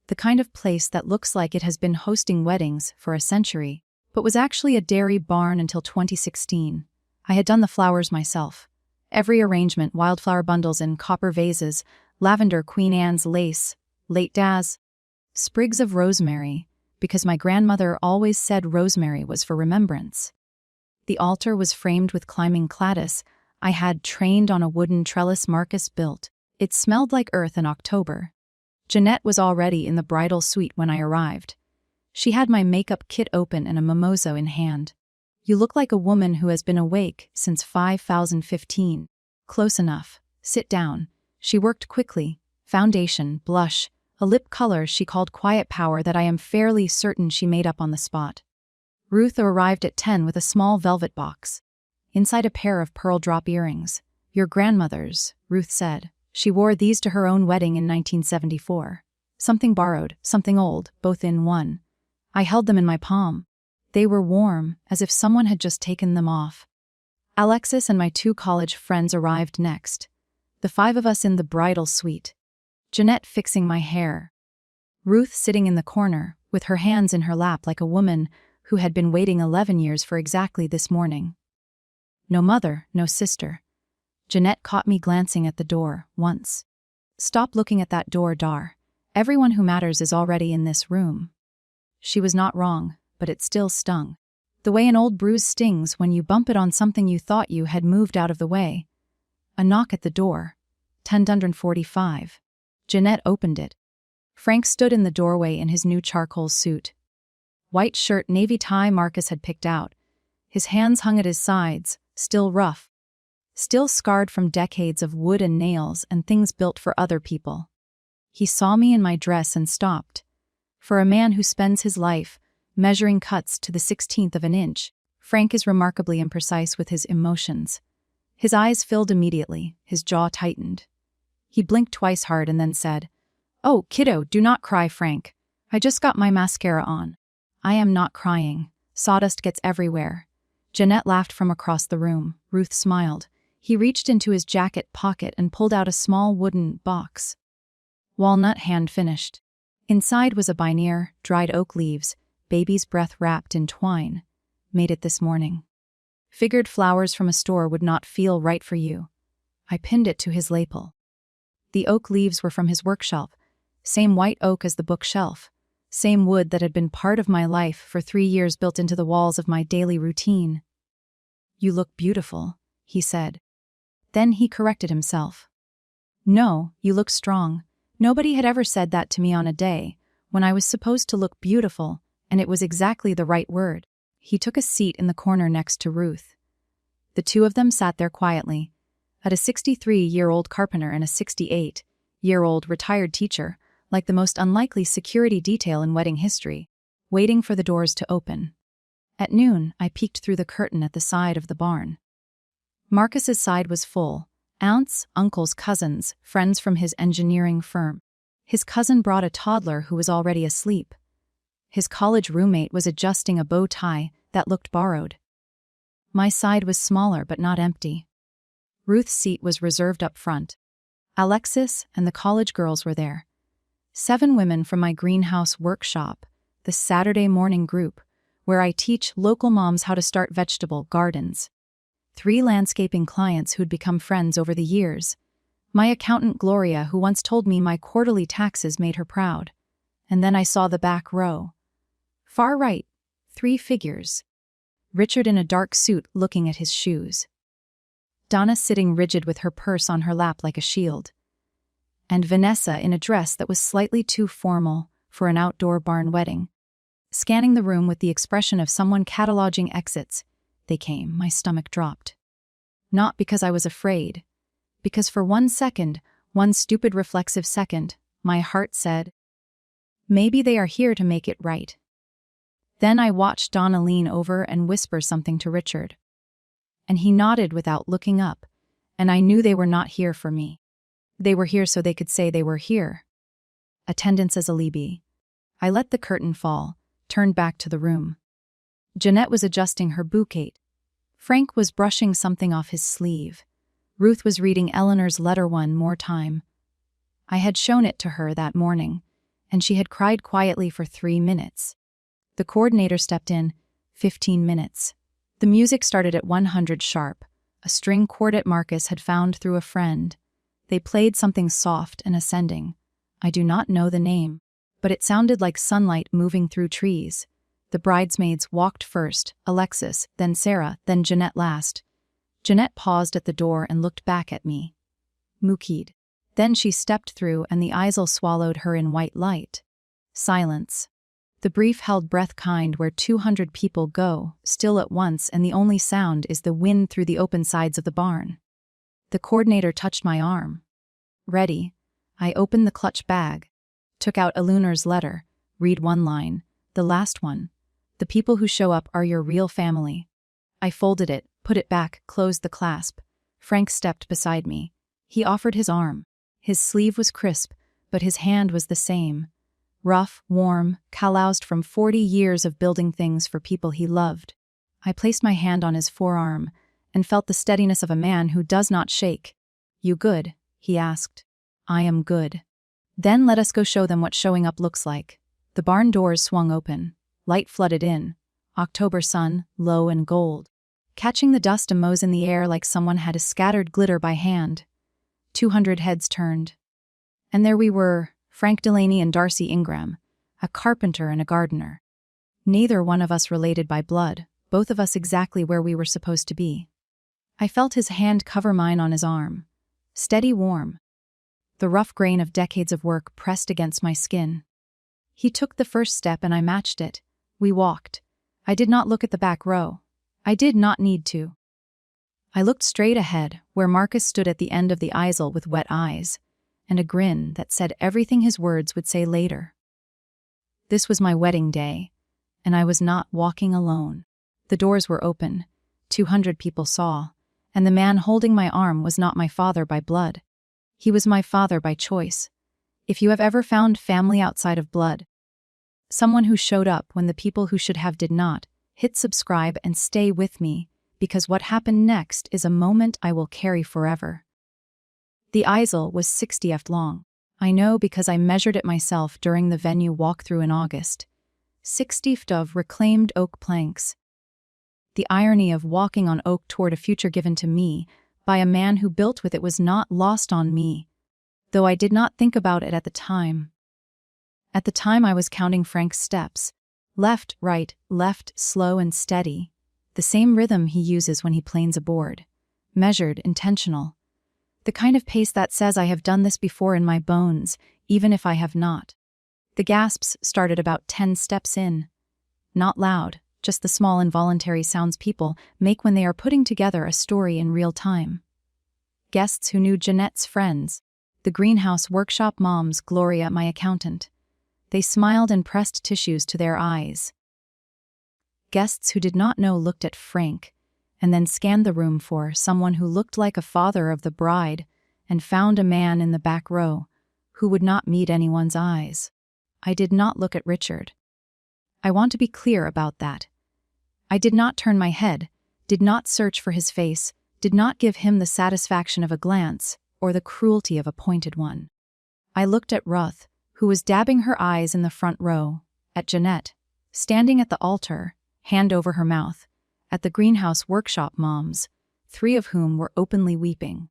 The kind of place that looks like it has been hosting weddings for a century, but was actually a dairy barn until 2016. I had done the flowers myself. Every arrangement, wildflower bundles in copper vases, lavender Queen Anne's lace, late Daz, sprigs of rosemary, because my grandmother always said rosemary was for remembrance. The altar was framed with climbing cladis I had trained on a wooden trellis Marcus built. It smelled like earth in October. Jeanette was already in the bridal suite when I arrived. She had my makeup kit open and a mimosa in hand. You look like a woman who has been awake since 5015. Close enough. Sit down. She worked quickly. Foundation, blush, a lip color she called quiet power that I am fairly certain she made up on the spot. Ruth arrived at 10 with a small velvet box. Inside a pair of pearl drop earrings. Your grandmother's, Ruth said. She wore these to her own wedding in 1974. Something borrowed, something old, both in one. I held them in my palm. They were warm, as if someone had just taken them off. Alexis and my 2 college friends arrived next. The 5 of us in the bridal suite. Jeanette fixing my hair. Ruth sitting in the corner, with her hands in her lap like a woman who had been waiting 11 years for exactly this morning. No mother, no sister. Jeanette caught me glancing at the door, once. Stop looking at that door, Dar. Everyone who matters is already in this room. She was not wrong, but it still stung. The way an old bruise stings when you bump it on something you thought you had moved out of the way. A knock at the door. 10:45. Jeanette opened it. Frank stood in the doorway in his new charcoal suit. White shirt, navy tie Marcus had picked out. His hands hung at his sides, still rough. Still scarred from decades of wood and nails and things built for other people. He saw me in my dress and stopped. For a man who spends his life measuring cuts to the 16th of an inch, Frank is remarkably imprecise with his emotions. His eyes filled immediately, his jaw tightened. He blinked twice hard and then said, "Oh, kiddo, do not cry, Frank. I just got my mascara on." I am not crying. Sawdust gets everywhere. Jeanette laughed from across the room. Ruth smiled. He reached into his jacket pocket and pulled out a small wooden box. Walnut hand finished. Inside was a bineer, dried oak leaves, baby's breath wrapped in twine. Made it this morning. Figured flowers from a store would not feel right for you. I pinned it to his lapel. The oak leaves were from his workshop, same white oak as the bookshelf, same wood that had been part of my life for 3 years built into the walls of my daily routine. You look beautiful, he said. Then he corrected himself. No, you look strong. Nobody had ever said that to me on a day when I was supposed to look beautiful, and it was exactly the right word. He took a seat in the corner next to Ruth. The 2 of them sat there quietly, at a 63-year-old carpenter and a 68-year-old retired teacher, like the most unlikely security detail in wedding history, waiting for the doors to open. At noon, I peeked through the curtain at the side of the barn. Marcus's side was full. Aunts, uncles, cousins, friends from his engineering firm. His cousin brought a toddler who was already asleep. His college roommate was adjusting a bow tie that looked borrowed. My side was smaller but not empty. Ruth's seat was reserved up front. Alexis and the college girls were there. 7 women from my greenhouse workshop, the Saturday morning group, where I teach local moms how to start vegetable gardens. 3 landscaping clients who'd become friends over the years. My accountant Gloria, who once told me my quarterly taxes made her proud. And then I saw the back row. Far right, 3 figures. Richard in a dark suit looking at his shoes. Donna sitting rigid with her purse on her lap like a shield. And Vanessa in a dress that was slightly too formal for an outdoor barn wedding. Scanning the room with the expression of someone cataloging exits. They came, my stomach dropped. Not because I was afraid, because for 1 second, one stupid reflexive second, my heart said, maybe they are here to make it right. Then I watched Donna lean over and whisper something to Richard. And he nodded without looking up, and I knew they were not here for me. They were here so they could say they were here. Attendance as alibi. I let the curtain fall, turned back to the room. Jeanette was adjusting her bouquet. Frank was brushing something off his sleeve. Ruth was reading Eleanor's letter one more time. I had shown it to her that morning, and she had cried quietly for 3 minutes. The coordinator stepped in, 15 minutes. The music started at 100 sharp, a string quartet Marcus had found through a friend. They played something soft and ascending. I do not know the name, but it sounded like sunlight moving through trees. The bridesmaids walked first, Alexis, then Sarah, then Jeanette last. Jeanette paused at the door and looked back at me. Mukid. Then she stepped through and the Eisel swallowed her in white light. Silence. The brief held breath kind where 200 people go, still at once, and the only sound is the wind through the open sides of the barn. The coordinator touched my arm. Ready. I opened the clutch bag. Took out Eleanor's letter. Read 1 line. The last one. The people who show up are your real family. I folded it, put it back, closed the clasp. Frank stepped beside me. He offered his arm. His sleeve was crisp, but his hand was the same. Rough, warm, calloused from 40 years of building things for people he loved. I placed my hand on his forearm and felt the steadiness of a man who does not shake. You good? He asked. I am good. Then let us go show them what showing up looks like. The barn doors swung open. Light flooded in. October sun, low and gold. Catching the dust and mows in the air like someone had scattered glitter by hand. 200 heads turned. And there we were, Frank Delaney and Darcy Ingram, a carpenter and a gardener. Neither one of us related by blood, both of us exactly where we were supposed to be. I felt his hand cover mine on his arm. Steady, warm. The rough grain of decades of work pressed against my skin. He took the first step and I matched it. We walked. I did not look at the back row. I did not need to. I looked straight ahead, where Marcus stood at the end of the Eisel with wet eyes, and a grin that said everything his words would say later. This was my wedding day, and I was not walking alone. The doors were open. 200 people saw, and the man holding my arm was not my father by blood. He was my father by choice. If you have ever found family outside of blood, someone who showed up when the people who should have did not, hit subscribe and stay with me, because what happened next is a moment I will carry forever. The Eisel was 60ft long. I know because I measured it myself during the venue walkthrough in August. 60ft of reclaimed oak planks. The irony of walking on oak toward a future given to me by a man who built with it was not lost on me, though I did not think about it at the time. At the time I was counting Frank's steps. Left, right, left, slow and steady. The same rhythm he uses when he planes a board. Measured, intentional. The kind of pace that says I have done this before in my bones, even if I have not. The gasps started about 10 steps in. Not loud, just the small involuntary sounds people make when they are putting together a story in real time. Guests who knew Jeanette's friends. The greenhouse workshop moms, Gloria, my accountant. They smiled and pressed tissues to their eyes. Guests who did not know looked at Frank, and then scanned the room for someone who looked like a father of the bride and found a man in the back row who would not meet anyone's eyes. I did not look at Richard. I want to be clear about that. I did not turn my head, did not search for his face, did not give him the satisfaction of a glance or the cruelty of a pointed one. I looked at Ruth, who was dabbing her eyes in the front row, at Jeanette, standing at the altar, hand over her mouth, at the greenhouse workshop moms, 3 of whom were openly weeping.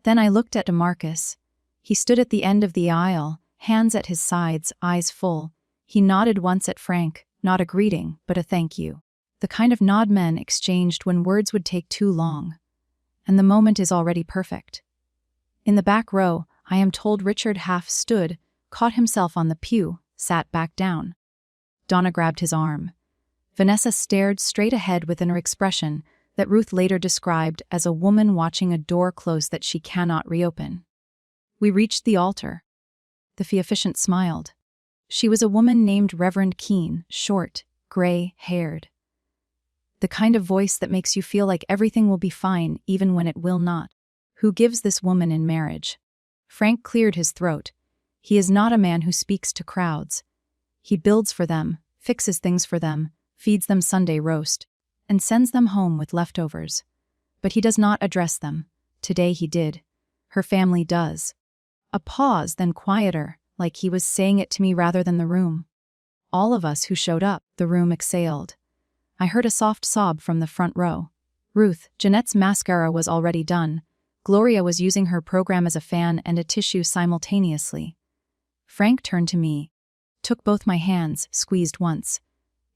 Then I looked at DeMarcus. He stood at the end of the aisle, hands at his sides, eyes full. He nodded once at Frank, not a greeting, but a thank you. The kind of nod men exchanged when words would take too long. And the moment is already perfect. In the back row, I am told Richard half stood, caught himself on the pew, sat back down. Donna grabbed his arm. Vanessa stared straight ahead with an expression that Ruth later described as a woman watching a door close that she cannot reopen. We reached the altar. The officiant smiled. She was a woman named Reverend Keene, short, gray-haired. The kind of voice that makes you feel like everything will be fine even when it will not. Who gives this woman in marriage? Frank cleared his throat. He is not a man who speaks to crowds. He builds for them, fixes things for them, feeds them Sunday roast, and sends them home with leftovers. But he does not address them. Today he did. Her family does. A pause, then quieter, like he was saying it to me rather than the room. All of us who showed up, the room exhaled. I heard a soft sob from the front row. Ruth, Jeanette's mascara was already done. Gloria was using her program as a fan and a tissue simultaneously. Frank turned to me, took both my hands, squeezed once.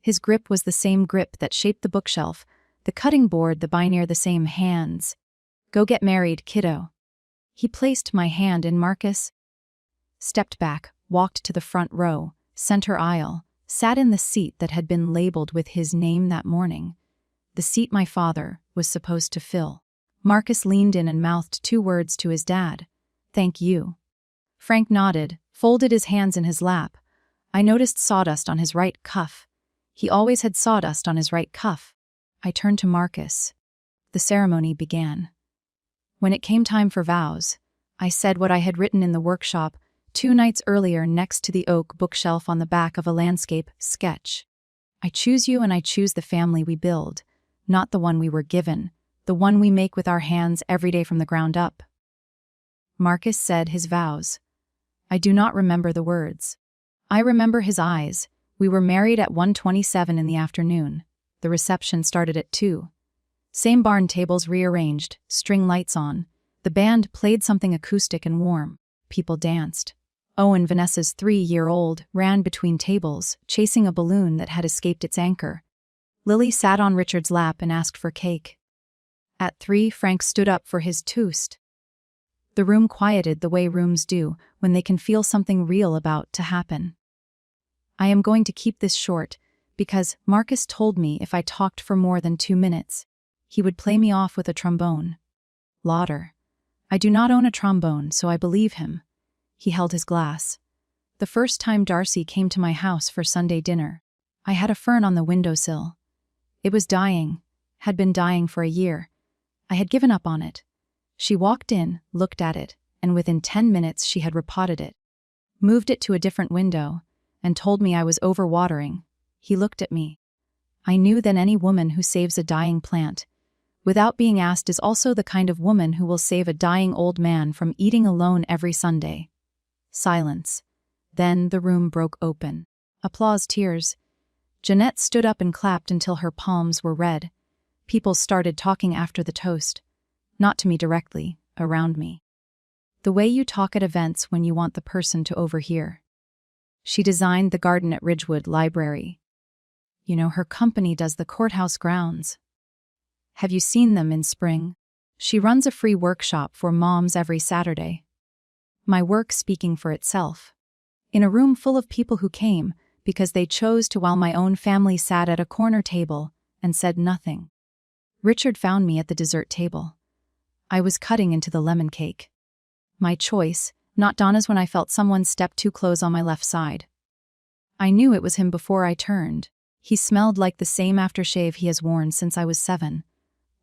His grip was the same grip that shaped the bookshelf, the cutting board, the binder, the same hands. Go get married, kiddo. He placed my hand in Marcus, stepped back, walked to the front row, center aisle, sat in the seat that had been labeled with his name that morning, the seat my father was supposed to fill. Marcus leaned in and mouthed 2 words to his dad. Thank you. Frank nodded, folded his hands in his lap. I noticed sawdust on his right cuff. He always had sawdust on his right cuff. I turned to Marcus. The ceremony began. When it came time for vows, I said what I had written in the workshop 2 nights earlier next to the oak bookshelf on the back of a landscape sketch. I choose you and I choose the family we build, not the one we were given, the one we make with our hands every day from the ground up. Marcus said his vows. I do not remember the words. I remember his eyes. We were married at 1:27 in the afternoon. The reception started at 2. Same barn tables rearranged, string lights on. The band played something acoustic and warm. People danced. Owen, Vanessa's 3-year-old, ran between tables, chasing a balloon that had escaped its anchor. Lily sat on Richard's lap and asked for cake. At 3, Frank stood up for his toast. The room quieted the way rooms do when they can feel something real about to happen. I am going to keep this short, because Marcus told me if I talked for more than 2 minutes, he would play me off with a trombone. Lauder. I do not own a trombone, so I believe him. He held his glass. The first time Darcy came to my house for Sunday dinner, I had a fern on the windowsill. It was dying, had been dying for a year. I had given up on it. She walked in, looked at it, and within 10 minutes she had repotted it, moved it to a different window, and told me I was overwatering. He looked at me. I knew that any woman who saves a dying plant, without being asked, is also the kind of woman who will save a dying old man from eating alone every Sunday. Silence. Then the room broke open. Applause, tears. Jeanette stood up and clapped until her palms were red. People started talking after the toast. Not to me directly, around me. The way you talk at events when you want the person to overhear. She designed the garden at Ridgewood Library. You know, her company does the courthouse grounds. Have you seen them in spring? She runs a free workshop for moms every Saturday. My work speaking for itself. In a room full of people who came because they chose to, while my own family sat at a corner table and said nothing. Richard found me at the dessert table. I was cutting into the lemon cake. My choice, not Donna's, when I felt someone step too close on my left side. I knew it was him before I turned. He smelled like the same aftershave he has worn since I was 7.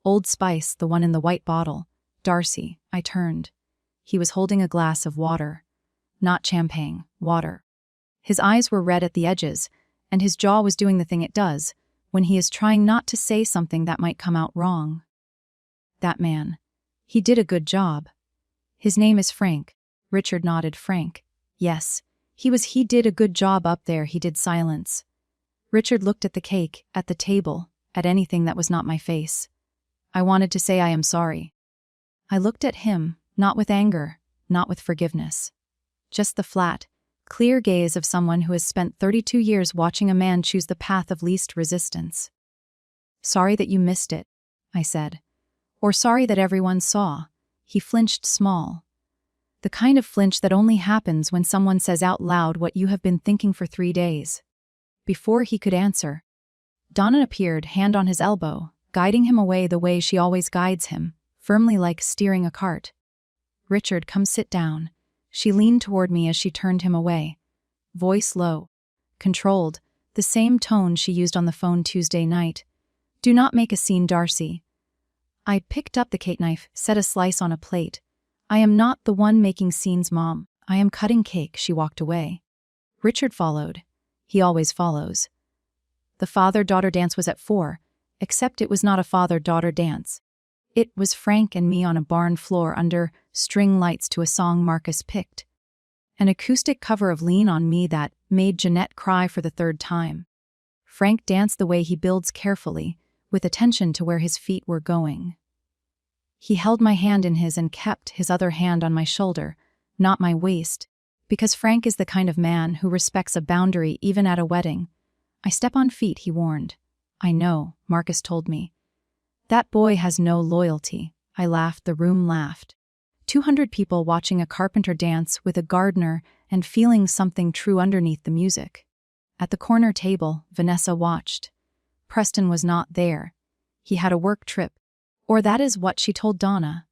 Old Spice, the one in the white bottle. Darcy. I turned. He was holding a glass of water. Not champagne, water. His eyes were red at the edges, and his jaw was doing the thing it does when he is trying not to say something that might come out wrong. That man. He did a good job. His name is Frank. Richard nodded. Frank. Yes. He did a good job up there. He did. Silence. Richard looked at the cake, at the table, at anything that was not my face. I wanted to say I am sorry. I looked at him, not with anger, not with forgiveness. Just the flat, clear gaze of someone who has spent 32 years watching a man choose the path of least resistance. Sorry that you missed it, I said. Or sorry that everyone saw. He flinched small. The kind of flinch that only happens when someone says out loud what you have been thinking for 3 days. Before he could answer, Donna appeared, hand on his elbow, guiding him away the way she always guides him, firmly like steering a cart. Richard, come sit down. She leaned toward me as she turned him away. Voice low. Controlled, the same tone she used on the phone Tuesday night. Do not make a scene, Darcy. I picked up the cake knife, set a slice on a plate. I am not the one making scenes, Mom. I am cutting cake. She walked away. Richard followed. He always follows. The father-daughter dance was at 4, except it was not a father-daughter dance. It was Frank and me on a barn floor under string lights to a song Marcus picked. An acoustic cover of Lean on Me that made Jeanette cry for the 3rd time. Frank danced the way he builds carefully, with attention to where his feet were going. He held my hand in his and kept his other hand on my shoulder, not my waist, because Frank is the kind of man who respects a boundary even at a wedding. I step on feet, he warned. I know, Marcus told me. That boy has no loyalty. I laughed, the room laughed. 200 people watching a carpenter dance with a gardener and feeling something true underneath the music. At the corner table, Vanessa watched. Preston was not there. He had a work trip. Or that is what she told Donna.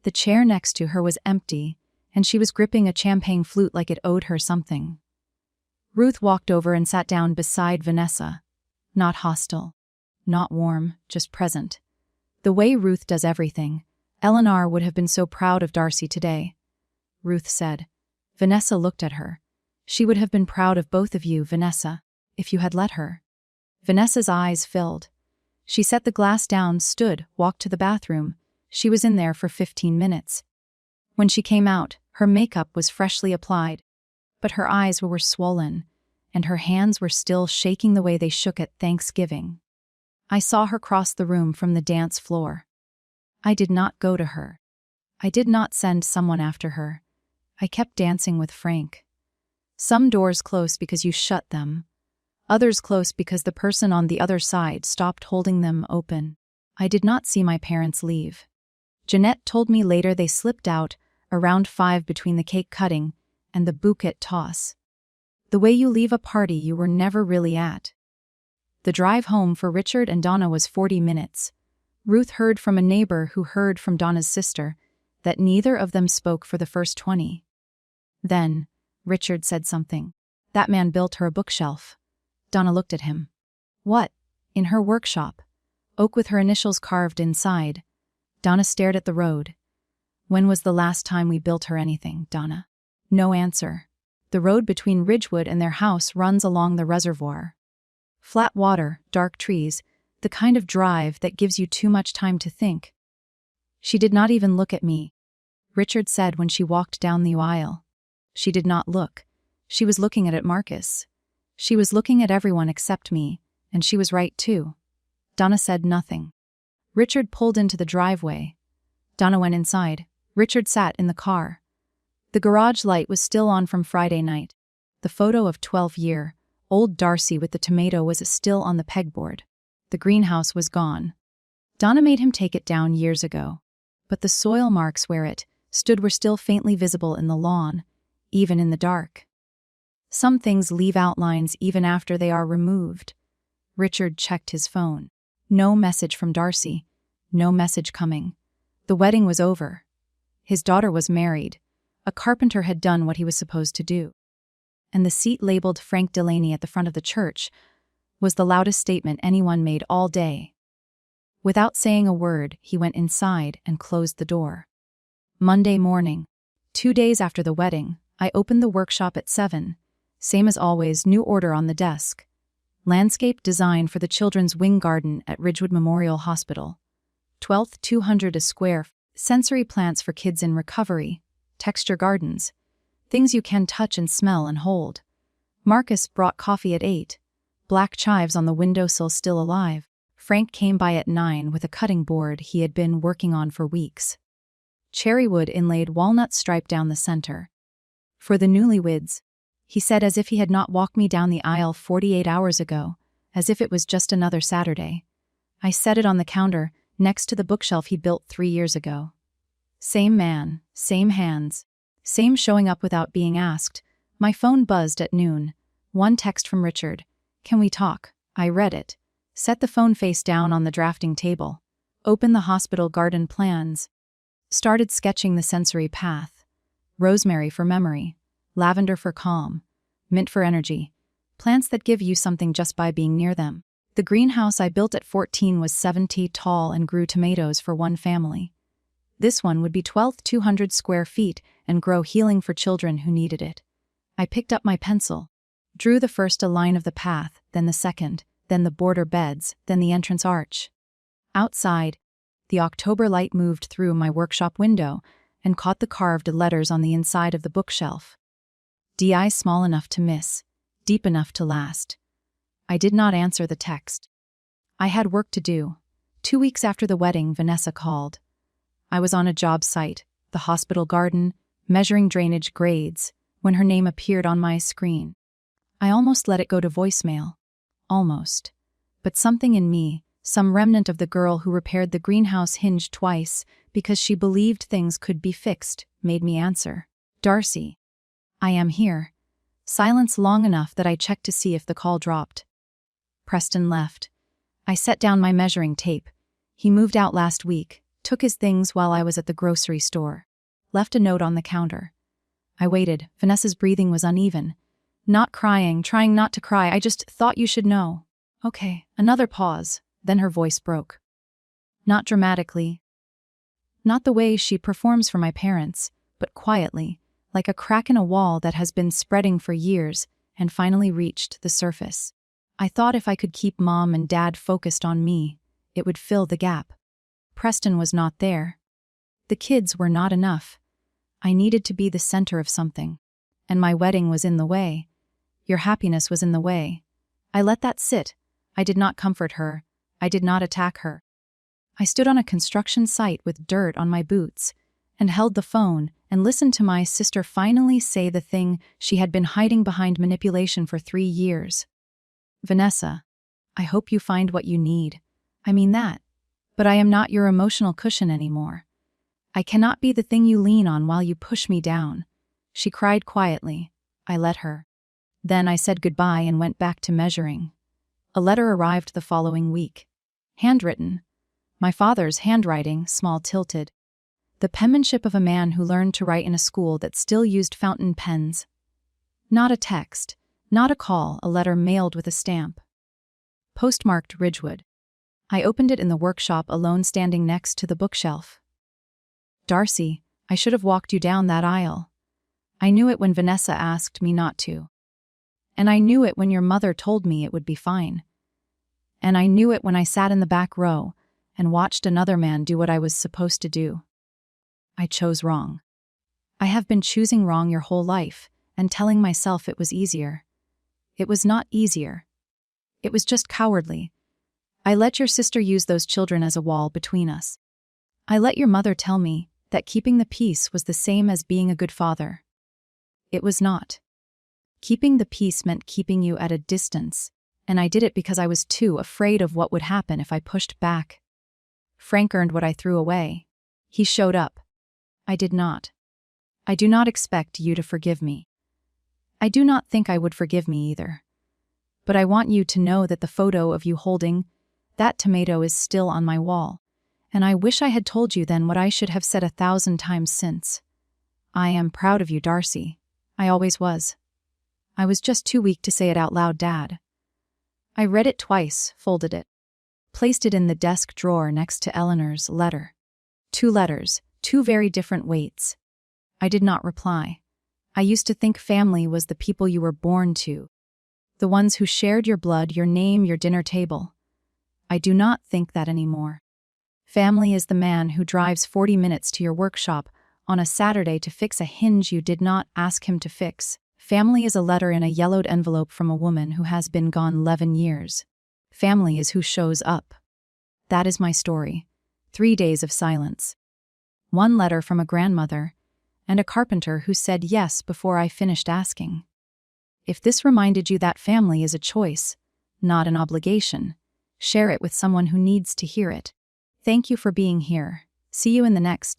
The chair next to her was empty, and she was gripping a champagne flute like it owed her something. Ruth walked over and sat down beside Vanessa. Not hostile. Not warm, just present. The way Ruth does everything. Eleanor would have been so proud of Darcy today. Ruth said. Vanessa looked at her. She would have been proud of both of you, Vanessa, if you had let her. Vanessa's eyes filled. She set the glass down, stood, walked to the bathroom. She was in there for 15 minutes. When she came out, her makeup was freshly applied, but her eyes were swollen, and her hands were still shaking the way they shook at Thanksgiving. I saw her cross the room from the dance floor. I did not go to her. I did not send someone after her. I kept dancing with Frank. Some doors close because you shut them. Others close because the person on the other side stopped holding them open. I did not see my parents leave. Jeanette told me later they slipped out around 5 between the cake cutting and the bouquet toss. The way you leave a party you were never really at. The drive home for Richard and Donna was 40 minutes. Ruth heard from a neighbor who heard from Donna's sister that neither of them spoke for the first 20. Then, Richard said something. That man built her a bookshelf. Donna looked at him. What? In her workshop. Oak with her initials carved inside. Donna stared at the road. When was the last time we built her anything, Donna? No answer. The road between Ridgewood and their house runs along the reservoir. Flat water, dark trees, the kind of drive that gives you too much time to think. She did not even look at me. Richard said when she walked down the aisle. She did not look. She was looking at Marcus. She was looking at everyone except me, and she was right too. Donna said nothing. Richard pulled into the driveway. Donna went inside. Richard sat in the car. The garage light was still on from Friday night. The photo of 12-year-old Darcy with the tomato was still on the pegboard. The greenhouse was gone. Donna made him take it down years ago, but the soil marks where it stood were still faintly visible in the lawn, even in the dark. Some things leave outlines even after they are removed. Richard checked his phone. No message from Darcy. No message coming. The wedding was over. His daughter was married. A carpenter had done what he was supposed to do. And the seat labeled Frank Delaney at the front of the church was the loudest statement anyone made all day. Without saying a word, he went inside and closed the door. Monday morning, 2 days after the wedding, I opened the workshop at 7. Same as always, new order on the desk. Landscape design for the children's wing garden at Ridgewood Memorial Hospital. 12th 200 a square. Sensory plants for kids in recovery. Texture gardens. Things you can touch and smell and hold. Marcus brought coffee at 8. Black chives on the windowsill still alive. Frank came by at 9 with a cutting board he had been working on for weeks. Cherrywood inlaid walnut stripe down the center. For the newlyweds, he said, as if he had not walked me down the aisle 48 hours ago, as if it was just another Saturday. I set it on the counter, next to the bookshelf he built 3 years ago. Same man, same hands, same showing up without being asked. My phone buzzed at noon. One text from Richard. "Can we talk?" I read it. Set the phone face down on the drafting table. Opened the hospital garden plans. Started sketching the sensory path. Rosemary for memory. Lavender for calm. Mint for energy. Plants that give you something just by being near them. The greenhouse I built at 14 was 70 tall and grew tomatoes for one family. This one would be 200 square feet and grow healing for children who needed it. I picked up my pencil. Drew the first a line of the path, then the second, then the border beds, then the entrance arch. Outside, the October light moved through my workshop window and caught the carved letters on the inside of the bookshelf. DI small enough to miss, deep enough to last. I did not answer the text. I had work to do. 2 weeks after the wedding, Vanessa called. I was on a job site, the hospital garden, measuring drainage grades, when her name appeared on my screen. I almost let it go to voicemail. Almost. But something in me, some remnant of the girl who repaired the greenhouse hinge twice because she believed things could be fixed, made me answer. "Darcy. I am here." Silence long enough that I checked to see if the call dropped. Preston left. I set down my measuring tape. He moved out last week, took his things while I was at the grocery store. Left a note on the counter. I waited. Vanessa's breathing was uneven. Not crying, trying not to cry, I just thought you should know. Okay, another pause, then her voice broke. Not dramatically. Not the way she performs for my parents, but quietly, like a crack in a wall that has been spreading for years and finally reached the surface. I thought if I could keep Mom and Dad focused on me, it would fill the gap. Preston was not there. The kids were not enough. I needed to be the center of something, and my wedding was in the way. Your happiness was in the way. I let that sit. I did not comfort her. I did not attack her. I stood on a construction site with dirt on my boots and held the phone and listened to my sister finally say the thing she had been hiding behind manipulation for 3 years. "Vanessa, I hope you find what you need. I mean that. But I am not your emotional cushion anymore. I cannot be the thing you lean on while you push me down." She cried quietly. I let her. Then I said goodbye and went back to measuring. A letter arrived the following week. Handwritten. My father's handwriting, small tilted. The penmanship of a man who learned to write in a school that still used fountain pens. Not a text, not a call, a letter mailed with a stamp. Postmarked Ridgewood. I opened it in the workshop alone, standing next to the bookshelf. "Darcy, I should have walked you down that aisle. I knew it when Vanessa asked me not to. And I knew it when your mother told me it would be fine. And I knew it when I sat in the back row and watched another man do what I was supposed to do. I chose wrong. I have been choosing wrong your whole life and telling myself it was easier. It was not easier. It was just cowardly. I let your sister use those children as a wall between us. I let your mother tell me that keeping the peace was the same as being a good father. It was not. Keeping the peace meant keeping you at a distance, and I did it because I was too afraid of what would happen if I pushed back. Frank earned what I threw away. He showed up. I did not. I do not expect you to forgive me. I do not think I would forgive me either. But I want you to know that the photo of you holding that tomato is still on my wall, and I wish I had told you then what I should have said 1,000 times since. I am proud of you, Darcy. I always was. I was just too weak to say it out loud, Dad. I read it twice, folded it. placed it in the desk drawer next to Eleanor's letter. 2 letters, 2 very different weights. I did not reply. I used to think family was the people you were born to, the ones who shared your blood, your name, your dinner table. I do not think that anymore. Family is the man who drives 40 minutes to your workshop on a Saturday to fix a hinge you did not ask him to fix. Family is a letter in a yellowed envelope from a woman who has been gone 11 years. Family is who shows up. That is my story. 3 days of silence. 1 letter from a grandmother, and a carpenter who said yes before I finished asking. If this reminded you that family is a choice, not an obligation, share it with someone who needs to hear it. Thank you for being here. See you in the next.